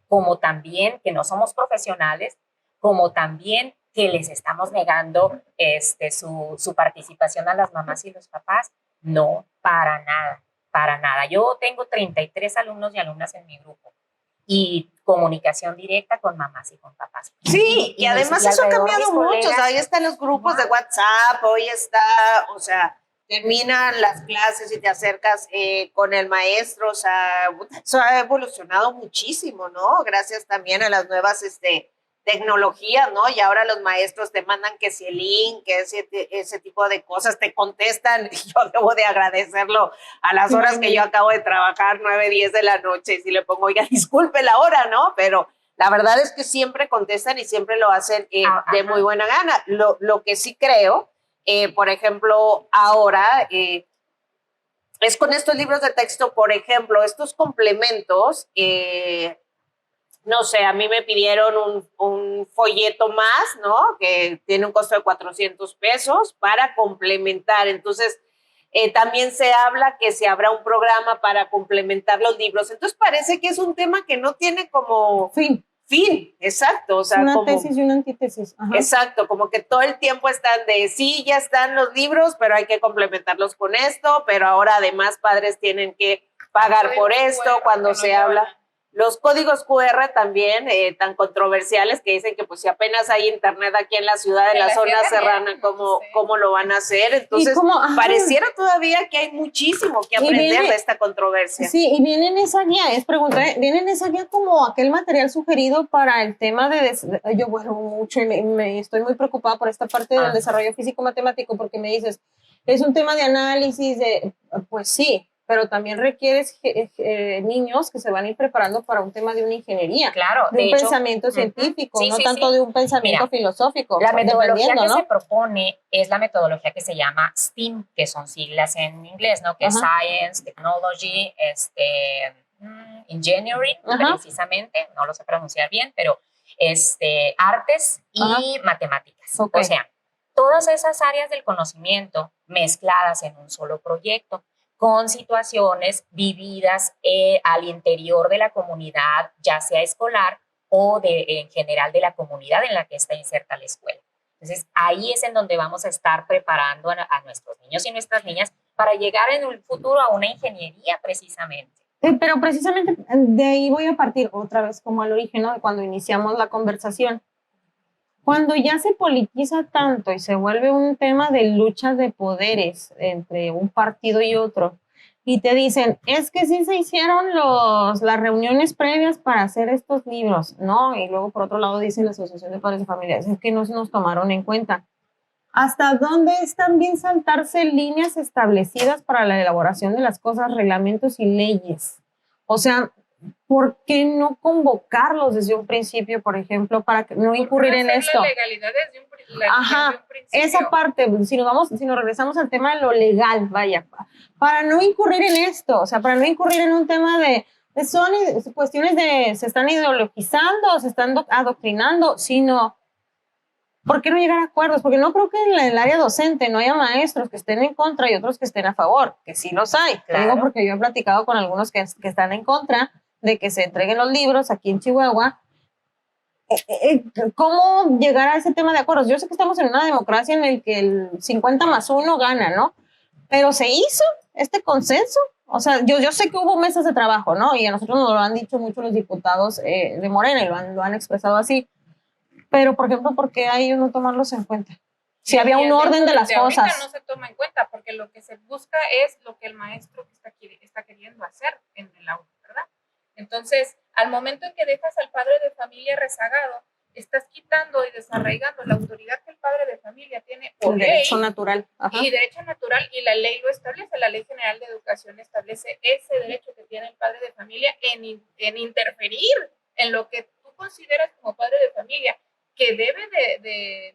como también que no somos profesionales, como también que les estamos negando su participación a las mamás y los papás. No, para nada, para nada. Yo tengo 33 alumnos y alumnas en mi grupo y comunicación directa con mamás y con papás. Sí, y además eso ha cambiado mucho. O sea, ahí están los grupos de WhatsApp, hoy está, o sea, terminan las clases y te acercas con el maestro. O sea, eso ha evolucionado muchísimo, ¿no? Gracias también a las nuevas tecnologías, ¿no? Y ahora los maestros te mandan que si el link, que ese tipo de cosas, te contestan. Yo debo de agradecerlo a las horas que yo acabo de trabajar, 9, 10 de la noche, y si le pongo, oiga, disculpe la hora, ¿no? Pero la verdad es que siempre contestan y siempre lo hacen de muy buena gana. Lo que sí creo, por ejemplo, ahora es con estos libros de texto, por ejemplo, estos complementos, no sé, a mí me pidieron un folleto más, ¿no? Que tiene un costo de 400 pesos para complementar. Entonces, también se habla que se habrá un programa para complementar los libros. Entonces, parece que es un tema que no tiene como fin, exacto. O sea, una tesis y una antítesis. Ajá. Exacto, como que todo el tiempo están sí, ya están los libros, pero hay que complementarlos con esto, pero ahora además padres tienen que pagar por esto cuando se habla. Los códigos QR también, tan controversiales, que dicen que pues si apenas hay internet aquí en la ciudad, en la zona serrana, ¿cómo lo van a hacer? Entonces, pareciera todavía que hay muchísimo que aprender de esta controversia. Sí, y viene en esa guía, viene en esa guía como aquel material sugerido para el tema yo vuelvo mucho y estoy muy preocupada por esta parte del desarrollo físico-matemático, porque me dices, es un tema de análisis, pues sí, pero también requieres niños que se van a ir preparando para un tema de una ingeniería, claro, de un pensamiento científico, no tanto de un pensamiento filosófico. La metodología que se propone es la metodología que se llama STEAM, que son siglas en inglés, ¿no? Que es Science, Technology, engineering, Ajá. precisamente, no lo sé pronunciar bien, pero artes y matemáticas. Ok. O sea, todas esas áreas del conocimiento mezcladas en un solo proyecto, con situaciones vividas al interior de la comunidad, ya sea escolar o en general de la comunidad en la que está inserta la escuela. Entonces, ahí es en donde vamos a estar preparando a nuestros niños y nuestras niñas para llegar en un futuro a una ingeniería precisamente. Pero precisamente de ahí voy a partir otra vez como al origen, ¿no? De cuando iniciamos la conversación. Cuando ya se politiza tanto y se vuelve un tema de lucha de poderes entre un partido y otro, y te dicen, es que sí se hicieron las reuniones previas para hacer estos libros, ¿no? Y luego por otro lado dicen la Asociación de Padres de Familia, es que no se nos tomaron en cuenta. ¿Hasta dónde están bien saltarse líneas establecidas para la elaboración de las cosas, reglamentos y leyes? O sea, ¿por qué no convocarlos desde un principio, por ejemplo, para no incurrir en esto? La legalidad desde un principio. Ajá, esa parte, si nos regresamos al tema de lo legal, vaya, para no incurrir en esto, o sea, para no incurrir en un tema son cuestiones se están ideologizando, se están adoctrinando, sino, ¿por qué no llegar a acuerdos? Porque no creo que en el área docente no haya maestros que estén en contra y otros que estén a favor, que sí los hay. Claro. Digo porque yo he platicado con algunos que están en contra de que se entreguen los libros aquí en Chihuahua. ¿Cómo llegar a ese tema de acuerdos? Yo sé que estamos en una democracia en el que el 50+1 gana, ¿no? Pero se hizo este consenso. O sea, yo sé que hubo mesas de trabajo, ¿no? Y a nosotros nos lo han dicho mucho los diputados de Morena y lo han expresado así. Pero, por ejemplo, ¿por qué a ellos no tomarlos en cuenta? Si había un orden de las cosas. Ahorita no se toma en cuenta porque lo que se busca es lo que el maestro está queriendo hacer en el aula, ¿verdad? Entonces, al momento en que dejas al padre de familia rezagado, estás quitando y desarraigando la autoridad que el padre de familia tiene por El ley. derecho natural. Ajá. Y derecho natural, y la ley lo establece, la Ley General de Educación establece ese derecho que tiene el padre de familia en interferir en lo que tú consideras como padre de familia, que debe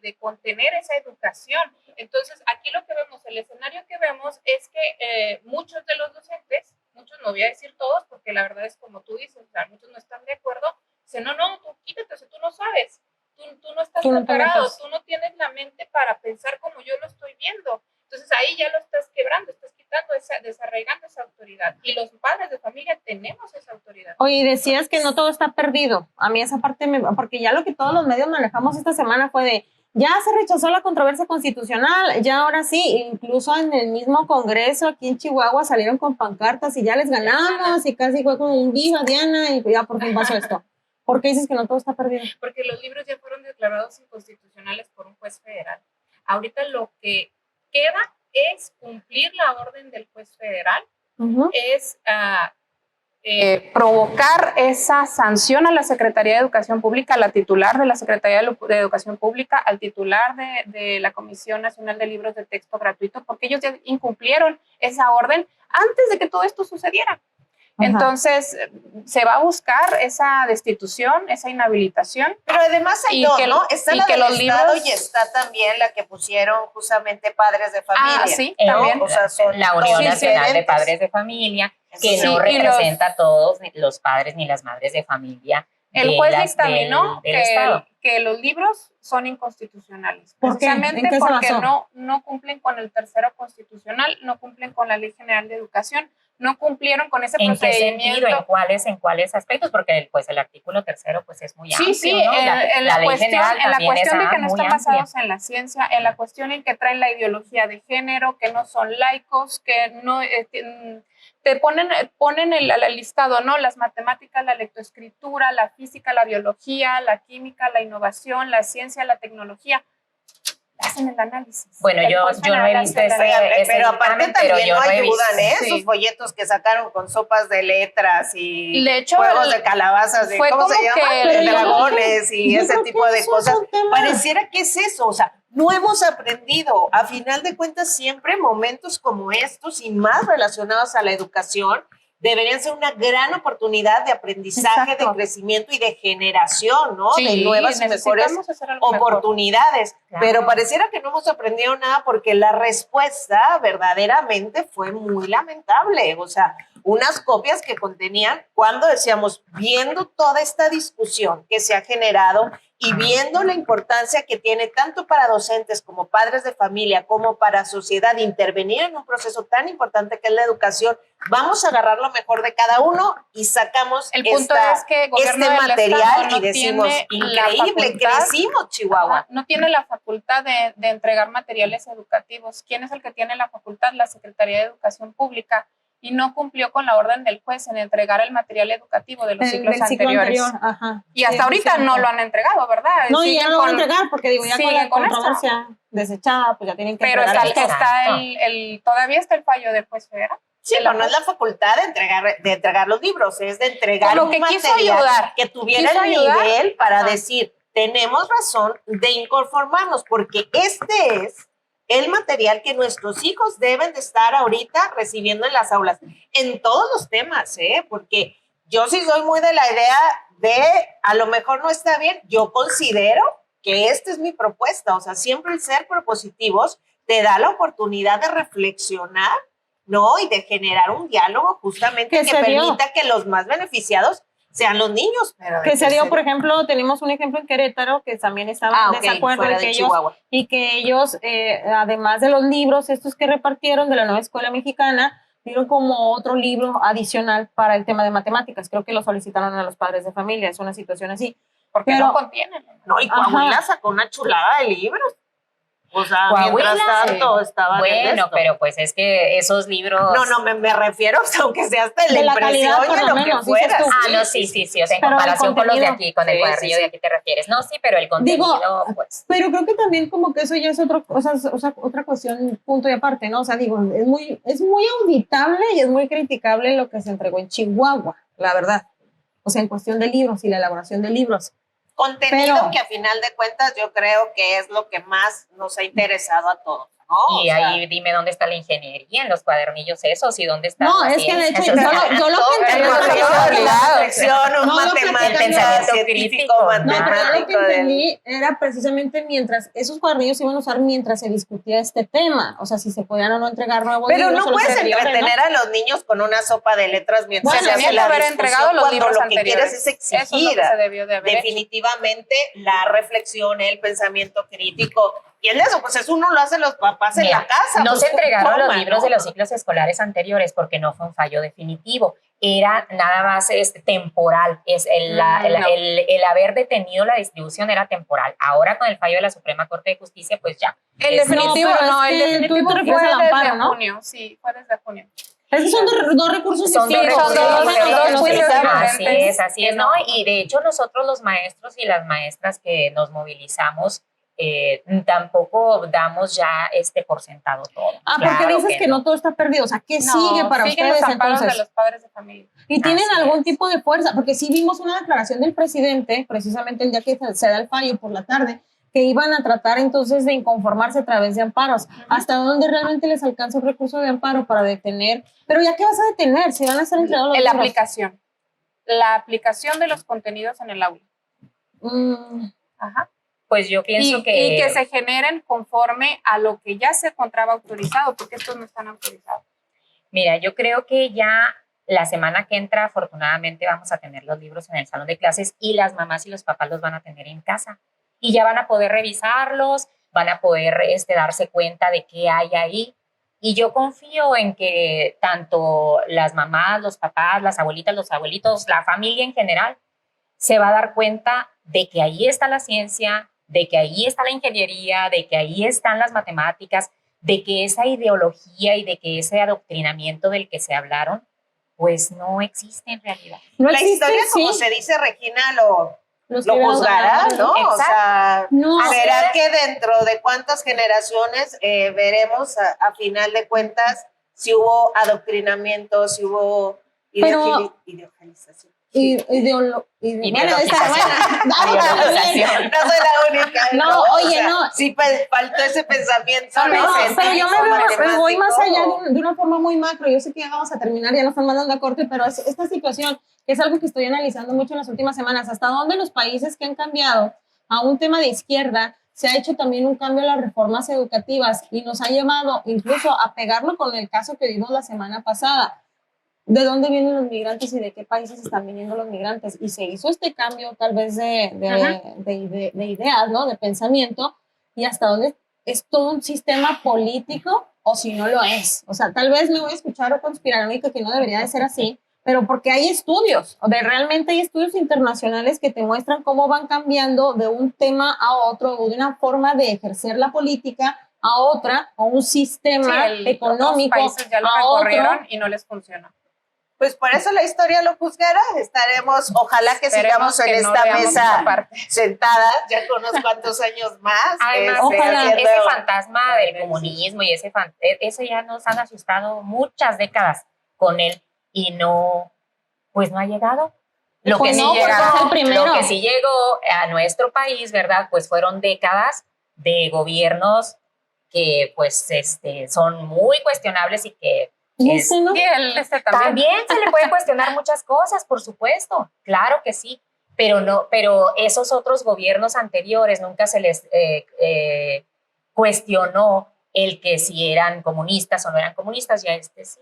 de contener esa educación. Entonces, aquí lo que vemos, el escenario que vemos es que muchos de los docentes, muchos, no voy a decir todos, porque la verdad es como tú dices, o sea, muchos no están de acuerdo, dicen, no, tú quítate, o sea, tú no sabes, tú no estás preparado, tú no tienes la mente para pensar como yo lo estoy viendo. Entonces, ahí ya lo estás quebrando, estás quitando desarraigando esa autoridad. Y los padres de familia tenemos esa autoridad. Oye, decías que no todo está perdido. A mí esa parte, porque ya lo que todos los medios manejamos esta semana fue de, ya se rechazó la controversia constitucional, ya ahora sí, incluso en el mismo Congreso aquí en Chihuahua salieron con pancartas y ya les ganamos y casi fue como un viva Diana y ya por fin pasó esto. ¿Por qué dices que no todo está perdido? Porque los libros ya fueron declarados inconstitucionales por un juez federal. Ahorita lo que queda es cumplir la orden del juez federal, es provocar esa sanción a la Secretaría de Educación Pública, a la titular de la Secretaría de Educación Pública, al titular de la Comisión Nacional de Libros de Texto Gratuito, porque ellos ya incumplieron esa orden antes de que todo esto sucediera. Ajá. Entonces, se va a buscar esa destitución, esa inhabilitación. Pero además hay dos, ¿no? Está la del Estado libros... y está también la que pusieron justamente padres de familia. Ah, sí, también. O sea, son la Unión Nacional de Padres de Familia, que no representa a todos los padres ni las madres de familia. El juez dictaminó que los libros son inconstitucionales. Precisamente porque no cumplen con el tercero constitucional, no cumplen con la Ley General de Educación, no cumplieron con ese procedimiento. ¿En qué sentido? ¿En cuáles aspectos? Porque pues el artículo tercero pues es muy amplio, sí, ¿no? en la cuestión de que no están basados amplia. En la ciencia, en la cuestión en que traen la ideología de género, que no son laicos, que no te ponen el listado, ¿no? Las matemáticas, la lectoescritura, la física, la biología, la química, la innovación, la ciencia, la tecnología. Hacen el análisis. Bueno, yo no he visto ese pero aparte también no ayudan, ¿eh? Sí. Esos folletos que sacaron con sopas de letras y de hecho, juegos de calabazas, de, ¿cómo se llama? De dragones y ese tipo de cosas. Pareciera que es eso, o sea, no hemos aprendido. A final de cuentas, siempre momentos como estos y más relacionados a la educación deberían ser una gran oportunidad de aprendizaje, Exacto. de crecimiento y de generación, ¿no? Sí, de nuevas y mejores oportunidades. Claro. Pero pareciera que no hemos aprendido nada porque la respuesta verdaderamente fue muy lamentable. O sea, unas copias que contenían, cuando decíamos, viendo toda esta discusión que se ha generado y viendo la importancia que tiene tanto para docentes como padres de familia, como para sociedad, intervenir en un proceso tan importante que es la educación, vamos a agarrar lo mejor de cada uno y sacamos El punto es que el gobierno del material Estado no y decimos, tiene la increíble, facultad, crecimos, Chihuahua. no tiene la facultad de entregar materiales educativos. ¿Quién es el que tiene la facultad? La Secretaría de Educación Pública, y no cumplió con la orden del juez en entregar el material educativo de los ciclos del ciclo anteriores. anterior, ajá. Y hasta Sí, ahorita cierto. no lo han entregado, ¿verdad? No, y ya Siguen no lo van a con- entregar porque digo, ya con siguen la con esto. controversia desechada, pues ya tienen que Pero entregar está, esto. todavía está el fallo del juez federal. Sí, pero no es la facultad de entregar los libros, es de entregar Por lo un que quiso material ayudar. que tuviera Quiso el ayudar. nivel para Ajá. decir, tenemos razón de inconformarnos, porque este es el material que nuestros hijos deben de estar ahorita recibiendo en las aulas, en todos los temas, porque yo sí soy muy de la idea de, a lo mejor no está bien, yo considero que esta es mi propuesta, o sea, siempre el ser propositivos te da la oportunidad de reflexionar, ¿no? Y de generar un diálogo justamente Que que se dio. permita que los más beneficiados sean los niños. Pero Que se dio, por ejemplo, tenemos un ejemplo en Querétaro que también estaban en desacuerdo fuera y de que Chihuahua. ellos, además de los libros estos que repartieron de la nueva escuela mexicana, dieron como otro libro adicional para el tema de matemáticas. Creo que lo solicitaron a los padres de familia, es una situación así. Porque Pero- no contienen. No, y Ajá. Coahuila sacó una chulada de libros. O sea, Coahuila, mientras tanto estaba Bueno, pero pues es que esos libros... No, me refiero, o sea, aunque sea hasta De la la impresión calidad, por y lo lo menos, que dices fuera. tú. Ah, no, sí, o sea, en Pero el comparación con los de contenido. aquí, con el Sí, cuadernillo sí, de aquí te refieres. No, sí, pero el contenido, pues... Pero creo que también como que eso ya es otra cuestión, punto y aparte, ¿no? O sea, digo, es muy auditable y es muy criticable lo que se entregó en Chihuahua, la verdad. O sea, en cuestión de libros y la elaboración de libros. Contenido Pero- que a final de cuentas yo creo que es lo que más nos ha interesado a todos, ¿no? Y O sea, ahí dime dónde está la ingeniería en los cuadernillos esos y dónde está No, la es que de hecho, ciencia. yo lo que entendí... la reflexión, un No, lo matemático, pensamiento científico, crítico. No, pero yo lo que matemático. entendí era precisamente mientras esos cuadernillos se iban a usar mientras se discutía este tema. O sea, si se podían o no entregar nuevos Pero libros. no o los puedes anteriores, ¿no? entretener a los niños con una sopa de letras mientras Bueno, se hace tenía que la haber discusión, entregado los cuando libros lo que anteriores. quieres es Eso es lo exigir que se debió de haber hecho. definitivamente la reflexión, el pensamiento crítico. Y el de eso, pues eso uno lo hacen los papás en Mira, la casa. no pues, se entregaron toma, los libros ¿no? de los ciclos escolares anteriores porque no fue un fallo definitivo. Era nada más temporal. El haber detenido la distribución era temporal. Ahora con el fallo de la Suprema Corte de Justicia, pues ya. El Es- definitivo, No, pero no, es el que definitivo tú te fue refieres al desde amparo, ¿no? junio, sí, fue desde junio. Es que son dos recursos Son dos distintos. son dos recursos juicios Así diferentes. es, Que ¿no? no. Y de hecho nosotros los maestros y las maestras que nos movilizamos tampoco damos ya por sentado todo. Ah, porque Claro dices que no todo está perdido. O sea, ¿qué sigue para siguen ustedes los amparos entonces? de los padres de familia. ¿Y tienen Así algún es. tipo de fuerza? Porque sí vimos una declaración del presidente, precisamente el día que se da el fallo por la tarde, que iban a tratar entonces de inconformarse a través de amparos. ¿Hasta dónde realmente les alcanza un recurso de amparo para detener? Pero ya, ¿qué vas a detener? Si van a estar entregados los En la libros. aplicación. La aplicación de los contenidos en el aula. Ajá. Pues yo pienso Y que se generen conforme a lo que ya se encontraba autorizado, porque estos no están autorizados. Mira, yo creo que ya la semana que entra, afortunadamente, vamos a tener los libros en el salón de clases y las mamás y los papás los van a tener en casa. Y ya van a poder revisarlos, van a poder darse cuenta de qué hay ahí. Y yo confío en que tanto las mamás, los papás, las abuelitas, los abuelitos, la familia en general, se va a dar cuenta de que ahí está la ciencia, de que ahí está la ingeniería, de que ahí están las matemáticas, de que esa ideología y de que ese adoctrinamiento del que se hablaron, pues no existe en realidad. No La existe, historia, como sí. se dice, Regina, lo Los que juzgará, vean, ¿no? O Exacto. sea, No, será que dentro de cuántas generaciones veremos a final de cuentas si hubo adoctrinamiento, si hubo Pero- ideologización. Bueno, Ideologización. Ideologización. No soy la única. No, O oye, sea, no. Sí, faltó ese pensamiento. No, Pero yo me voy más allá matemático. de una forma muy macro. Yo sé que ya vamos a terminar, ya nos están mandando a corte, pero esta situación, que es algo que estoy analizando mucho en las últimas semanas, hasta dónde los países que han cambiado a un tema de izquierda, se ha hecho también un cambio en las reformas educativas y nos ha llevado incluso a pegarlo con el caso que vimos la semana pasada. de dónde vienen los migrantes y de qué países están viniendo los migrantes. Y se hizo este cambio tal vez de ideas, ¿no? De pensamiento, y hasta dónde es todo un sistema político o si no lo es. O sea, tal vez me voy a escuchar o conspiranoica que no debería de ser así, pero porque hay estudios, realmente hay estudios internacionales que te muestran cómo van cambiando de un tema a otro, o de una forma de ejercer la política a otra, o un sistema económico otros países ya lo a recorrieron otro. y no les funcionó. Pues por eso la historia lo juzgará. Estaremos, ojalá que sigamos en que no esta veamos mesa esa parte. sentadas ya con unos cuantos años más. Además, ojalá. ese fantasma del comunismo y ese ya nos han asustado muchas décadas con él y no, pues no ha llegado. Lo Pues que, no, sí porque es el primero. lo que sí llegó a nuestro país, ¿verdad? Pues fueron décadas de gobiernos que pues son muy cuestionables y que Y ese no. Y él también. también se le puede cuestionar muchas cosas, por supuesto, claro que sí, pero esos otros gobiernos anteriores nunca se les cuestionó el que si eran comunistas o no eran comunistas, ya sí.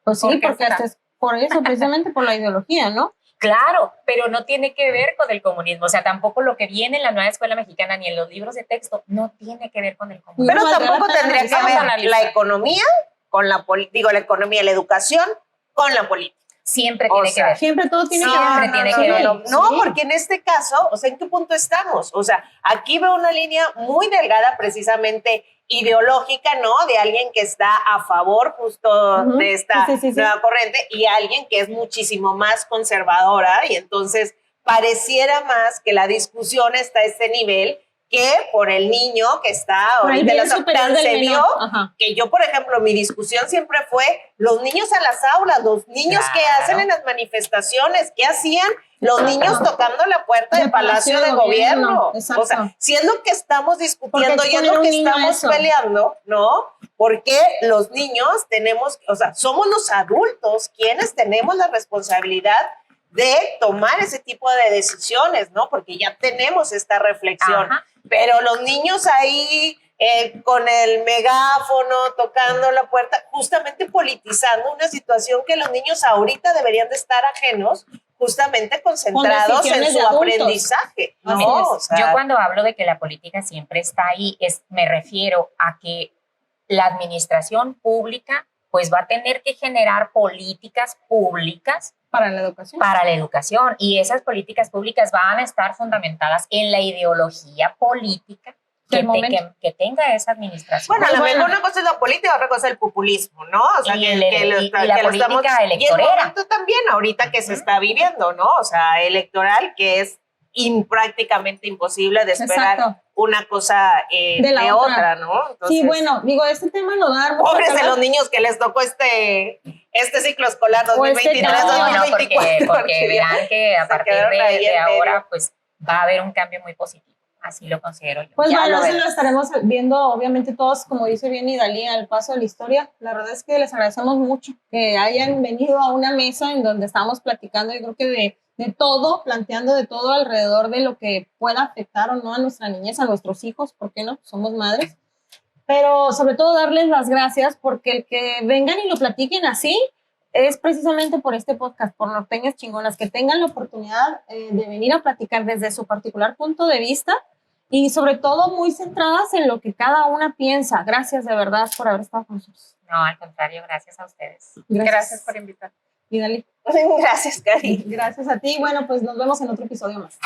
Pues sí, ¿Por qué porque será? hasta es por eso, precisamente por la ideología, ¿no? Claro, pero no tiene que ver con el comunismo, o sea, tampoco lo que viene en la nueva escuela mexicana ni en los libros de texto no tiene que ver con el comunismo. Pero No, tampoco valdrá la tendría pena que analizar. ver la economía con la política, la economía, la educación con la política. Siempre O tiene sea, que ver. Siempre todo tiene Siempre que ver. tiene que ver. No, Sí. porque en este caso, o sea, ¿en qué punto estamos? O sea, aquí veo una línea muy delgada precisamente ideológica, ¿no? De alguien que está a favor justo Ujú. de esta Sí. nueva corriente y alguien que es muchísimo más conservadora y entonces pareciera más que la discusión está a este nivel que por el niño que está Por el ahorita en bien la superior tan del se menor. vio Ajá. que yo, por ejemplo, mi discusión siempre fue los niños a las aulas, los niños que Claro. hacen en las manifestaciones, ¿qué hacían? Los niños tocando la puerta Del del Palacio de Palacio de Gobierno. Gobierno, exacto. O sea, si es lo que estamos discutiendo ¿Por qué y es exponer lo a un que niño a estamos eso? peleando, ¿no? Porque los niños tenemos, o sea, somos los adultos quienes tenemos la responsabilidad de tomar ese tipo de decisiones, ¿no? Porque ya tenemos esta reflexión. Ajá. Pero los niños ahí con el megáfono, tocando la puerta, justamente politizando una situación que los niños ahorita deberían de estar ajenos, justamente concentrados en decisiones su de adultos. aprendizaje, ¿no? Así es. O sea, Yo cuando hablo de que la política siempre está ahí, me refiero a que la administración pública pues va a tener que generar políticas públicas Para la educación. para la educación y esas políticas públicas van a estar fundamentadas en la ideología política Del momento. que tenga esa administración. bueno, a lo Bueno. mejor una cosa es la política, otra cosa es el populismo, ¿no? O sea, Y que la lo política y el electorera. momento también ahorita que se está viviendo, ¿no? O sea, electoral, que es prácticamente imposible de esperar Exacto. una cosa De la de otra. otra, ¿no? Entonces, Sí, bueno, digo, este tema lo da mucho pobres que de hablar. los niños que les tocó este ciclo escolar O este 2023-2024. porque verán que a se partir quedaron ahí de en ahora medio. pues va a haber un cambio muy positivo. Así lo considero yo. Pues Ya bueno, lo eso ven. lo estaremos viendo, obviamente todos, como dice bien Idalí, al paso de la historia. La verdad es que les agradecemos mucho que hayan venido a una mesa en donde estamos platicando, yo creo que de todo, planteando de todo alrededor de lo que pueda afectar o no a nuestra niñez, a nuestros hijos, ¿por qué no? Somos madres. Pero sobre todo darles las gracias porque el que vengan y lo platiquen así es precisamente por este podcast, por Norteñas Chingonas, que tengan la oportunidad de venir a platicar desde su particular punto de vista y sobre todo muy centradas en lo que cada una piensa. Gracias de verdad por haber estado con nosotros. No, al contrario, gracias a ustedes. Gracias por invitar. Y Dali, Gracias, Cari. gracias a ti. Bueno, pues nos vemos en otro episodio más.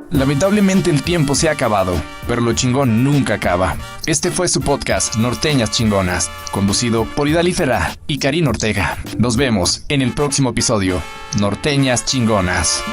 Lamentablemente el tiempo se ha acabado, pero lo chingón nunca acaba. Este fue su podcast Norteñas Chingonas, conducido por Idalí Ferrá y Karina Ortega. Nos vemos en el próximo episodio, Norteñas Chingonas.